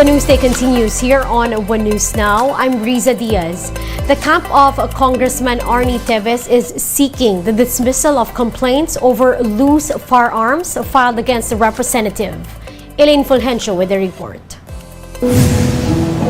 The news day continues here on One News Now. I'm Riza Diaz. The camp of Congressman Chavez is seeking the dismissal of complaints over loose firearms filed against the representative. Elaine Fulgencio with the report.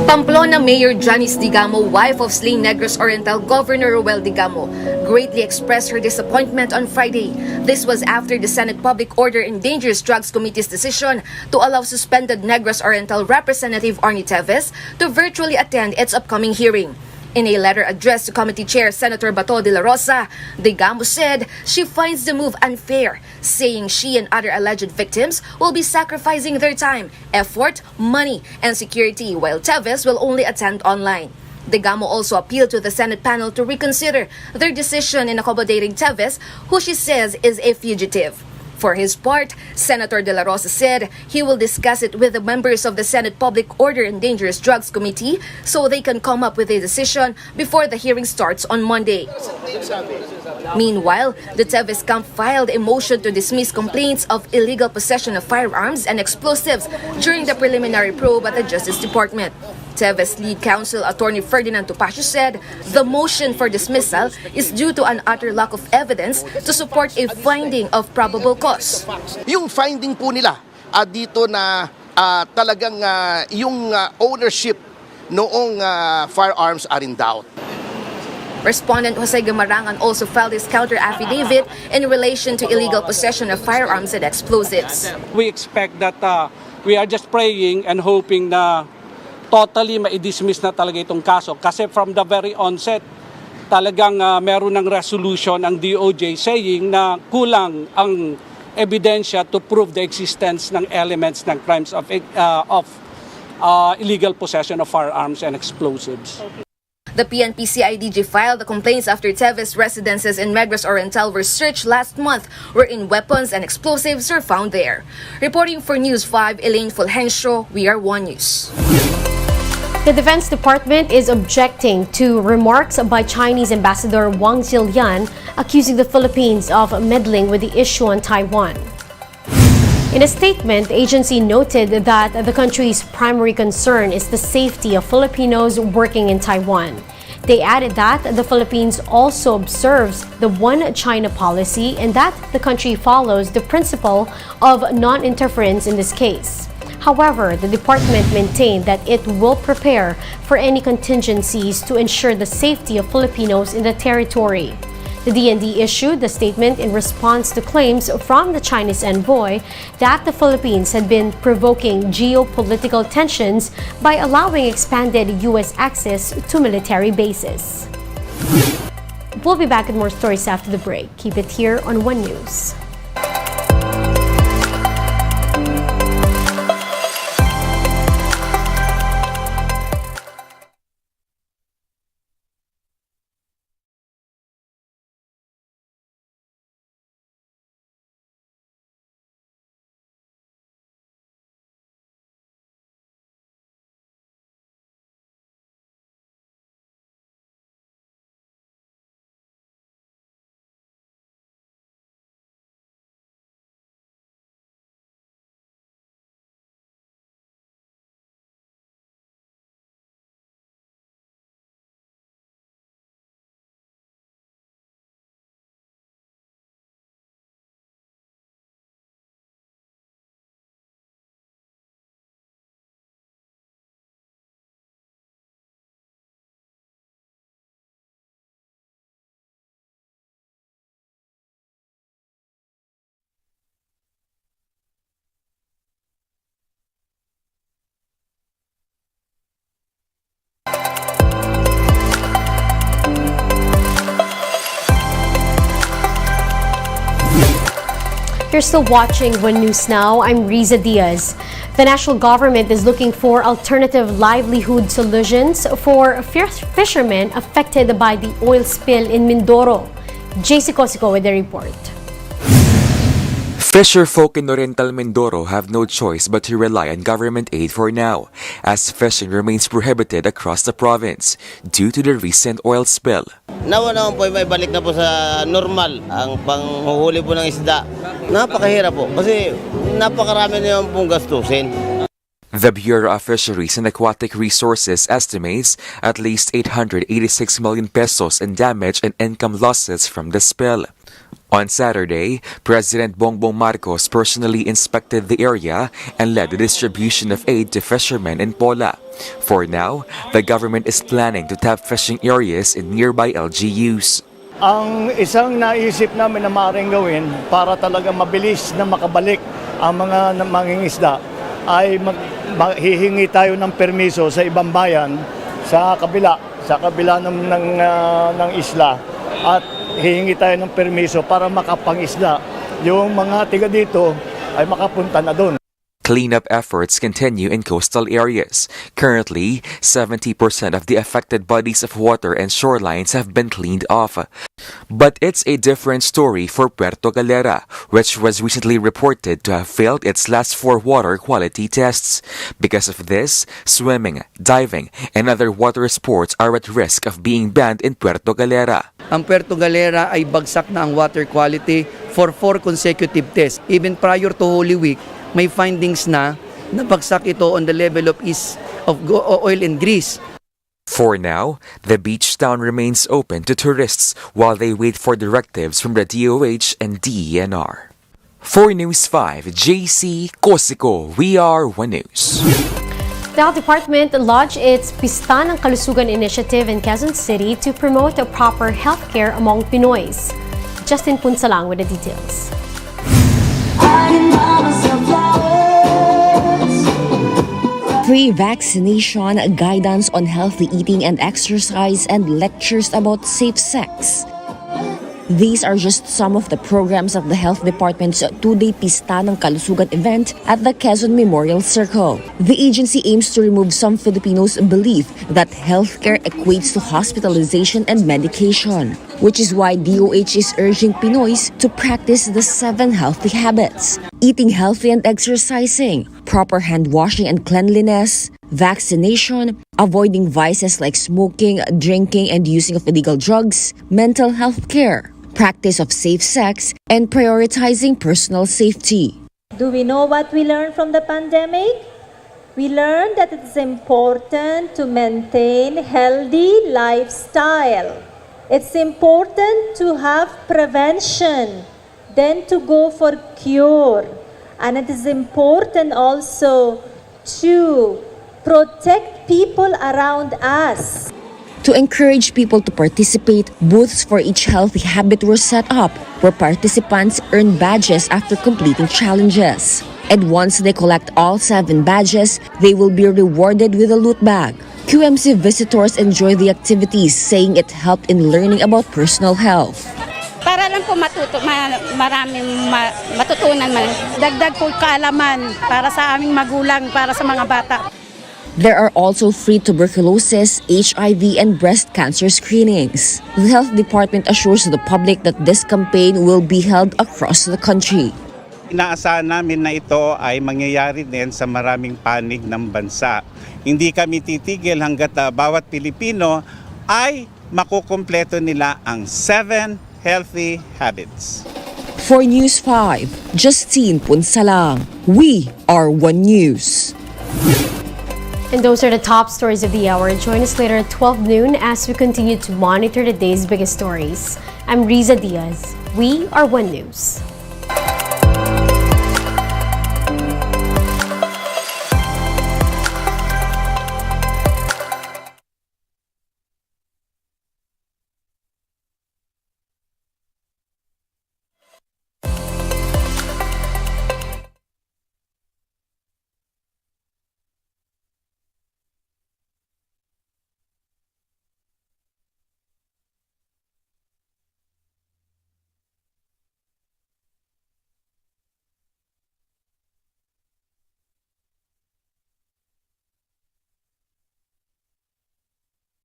Pamplona Mayor Janice Digamo, wife of slain Negros Oriental Governor Roel Digamo, greatly expressed her disappointment on Friday. This was after the Senate Public Order and Dangerous Drugs Committee's decision to allow suspended Negros Oriental Representative Chavez to virtually attend its upcoming hearing. In a letter addressed to Committee Chair Senator Bato de la Rosa, Digamo said she finds the move unfair, saying she and other alleged victims will be sacrificing their time, effort, money, and security while Chavez will only attend online. Digamo also appealed to the Senate panel to reconsider their decision in accommodating Chavez, who she says is a fugitive. For his part, Senator De La Rosa said he will discuss it with the members of the Senate Public Order and Dangerous Drugs Committee so they can come up with a decision before the hearing starts on Monday. Meanwhile, the Chavez camp filed a motion to dismiss complaints of illegal possession of firearms and explosives during the preliminary probe at the Justice Department. Chavez lead counsel Attorney Ferdinand Topacio said the motion for dismissal is due to an utter lack of evidence to support a finding of probable cause. Yung finding po nila dito na talagang yung ownership noong firearms are in doubt. Respondent Jose Gamarangan also filed his counter-affidavit in relation to illegal possession of firearms and explosives. We expect that we are just praying and hoping na totally ma-dismiss na talaga itong kaso. Kasi from the very onset, talagang meron ng resolution ang DOJ saying na kulang ang ebidensya to prove the existence ng elements ng crimes of illegal possession of firearms and explosives. The PNP-CIDG filed the complaints after Chavez residences in Negros Oriental were searched last month, wherein weapons and explosives were found there. Reporting for News 5, Elaine Fulgencio, we are One News. The Defense Department is objecting to remarks by Chinese Ambassador Wang Zilian accusing the Philippines of meddling with the issue on Taiwan. In a statement, the agency noted that the country's primary concern is the safety of Filipinos working in Taiwan. They added that the Philippines also observes the One China policy and that the country follows the principle of non-interference in this case. However, the department maintained that it will prepare for any contingencies to ensure the safety of Filipinos in the territory. The DND issued the statement in response to claims from the Chinese envoy that the Philippines had been provoking geopolitical tensions by allowing expanded U.S. access to military bases. We'll be back with more stories after the break. Keep it here on One News. You're still watching One News Now. I'm Riza Diaz. The national government is looking for alternative livelihood solutions for fishermen affected by the oil spill in Mindoro. JC Cosico with the report. Fisher folk in Oriental Mindoro have no choice but to rely on government aid for now, as fishing remains prohibited across the province due to the recent oil spill. Nawa naman po may balik na po sa normal ang panghuhuli po ng isda. Napakahirap po kasi napakarami na yung pong gastusin. The Bureau of Fisheries and Aquatic Resources estimates at least 886 million pesos in damage and income losses from the spill. On Saturday, President Bongbong Marcos personally inspected the area and led the distribution of aid to fishermen in Pola. For now, the government is planning to tap fishing areas in nearby LGUs. Ang isang naisip namin na maaaring gawin para talaga mabilis na makabalik ang mga mangingisda ay hihingi tayo ng permiso sa ibang bayan sa kabila ng isla at hihingi tayo ng permiso para makapangisda. Yung mga tiga dito ay makapunta na doon. Cleanup efforts continue in coastal areas. Currently, 70% of the affected bodies of water and shorelines have been cleaned off. But it's a different story for Puerto Galera, which was recently reported to have failed its last 4 water quality tests. Because of this, swimming, diving, and other water sports are at risk of being banned in Puerto Galera. Ang Puerto Galera ay bagsak na ang water quality for 4 consecutive tests. Even prior to Holy Week, may findings na nabagsak ito on the level of oil and grease. For now, the beach town remains open to tourists while they wait for directives from the DOH and DENR. For News 5, JC Cosico, we are One News. The Health Department launched its Pista ng Kalusugan initiative in Quezon City to promote a proper healthcare among Pinoys. Justin Punsalang with the details. Free vaccination, guidance on healthy eating and exercise, and lectures about safe sex. These are just some of the programs of the Health Department's 2-day Pista ng Kalusugan event at the Quezon Memorial Circle. The agency aims to remove some Filipinos' belief that healthcare equates to hospitalization and medication, which is why DOH is urging Pinoys to practice the 7 healthy habits: eating healthy and exercising, proper hand washing and cleanliness, vaccination, avoiding vices like smoking, drinking, and using of illegal drugs, mental health care, practice of safe sex, and prioritizing personal safety. Do we know what we learned from the pandemic? We learned that it's important to maintain healthy lifestyle. It's important to have prevention, then to go for cure. And it is important also to protect people around us. To encourage people to participate, booths for each healthy habit were set up, where participants earn badges after completing challenges. And once they collect all 7 badges, they will be rewarded with a loot bag. QMC visitors enjoy the activities, saying it helped in learning about personal health. Para lang po maraming matutunan man. Dagdag po kaalaman para sa aming magulang, para sa mga bata. There are also free tuberculosis, HIV, and breast cancer screenings. The Health Department assures the public that this campaign will be held across the country. Inaasahan namin na ito ay mangyayari din sa maraming panig ng bansa. Hindi kami titigil hanggat bawat Pilipino ay makukumpleto nila ang 7 healthy habits. For News 5, Justine Punsalang, we are One News. And those are the top stories of the hour. Join us later at 12 noon as we continue to monitor the day's biggest stories. I'm Riza Diaz. We are One News.